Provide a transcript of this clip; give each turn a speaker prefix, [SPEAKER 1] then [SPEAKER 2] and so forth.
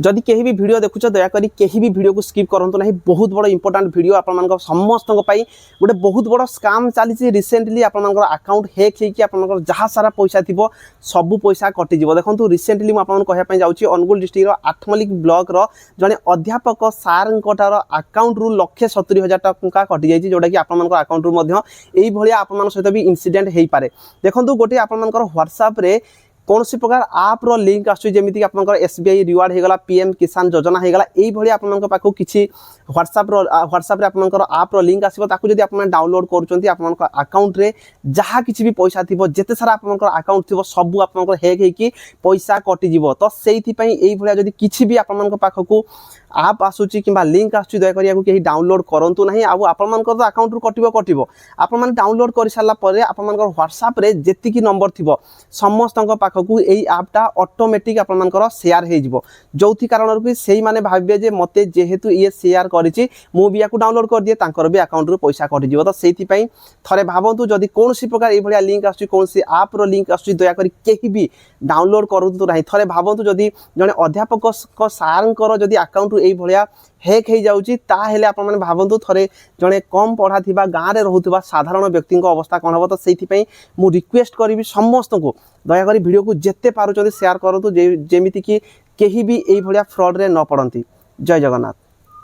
[SPEAKER 1] जदि कहीं भी वीडियो देखुच दयाकोरी कहीं भी वीडियो को स्किप करंतु नहीं। बहुत बड़ इंपोर्टेंट वीडियो आपन समस्त गोटे बहुत बड़ स्काम चली रिसेंटली आपन अकाउंट हैक होकर आपन जहाँ सारा पैसा थी सबू पैसा कटिज। देखो रिसेंटली मुझे कहवाई जाऊँगी अनुगुल डिस्ट्रिक्ट आठमल्लिक ब्लॉक जड़े अध्यापक सार अकाउंट रु 1,70,000 टंका कटि जाइए जोटा कि आपण अकाउंट रु आपण सहित भी इनसीडेंट हो पारे। देखो गोटे आपण व्हाट्सएप रे कौन सी प्रकार आप रो लिंक आसमिक आप एसबीआई रिवार्ड होगला पीएम किसान योजना होगला यही आपण पाखु किसी व्हाट्सएप रे आपनकर आप रो लिंक आसीबो ताकू जदि आपण डाउनलोड करूचंती आपनकर अकाउंट रे जहाँ किसी भी पैसा थिबो जेते सारा आपनकर अकाउंट थिबो सब आपनकर हैक हेकी पैसा कटि जिवो। तो सेहि पई एई भलिया जदि किछि भी आपनकर पाखकू आप आसुची किंबा लिंक आसुची दया करिया को केही डाउनलोड करंतु नाही। आ आपनकर तो अकाउंट रु कटिबो आपण माने डाउनलोड कर सारला परे आपनकर व्हाट्सएप रे जेतिकी नंबर थिबो समस्तक पाखकू एई ऐपटा ऑटोमेटिक आपनकर शेयर हे जिवो जोथि कारण रु सेही माने भाबे जे मते जेहेतु ये शेयर करिछि मु भी याकू डाउनलोड कर दिए तांकर भी अकाउंट रु पैसा कटि जिवो। तो सेहि पई थरे भाबंतु जदि कौन सी प्रकार ए भलिया लिंक आसुची कौन सी आप रो लिंक आसुची दया करी केही भी डाउनलोड करंतु नाही। थरे भाबंतु जदि जने अध्यापक को सारंकर जदि अकाउंट रु ए भलिया हैक हो जाउची ताहेले आपण माने भाबंतु थरे जने कम पढ़ा थिबा गाँ रे रहुथिबा साधारण व्यक्ति अवस्था कौन हम। तो सेहि पई मु रिक्वेस्ट करी समस्त को दया करी वीडियो को जेते पारुचंती शेयर करंतु जेमिति कि केही भी ए भलिया फ्रॉड रे न पड़ंती। जय जगन्नाथ।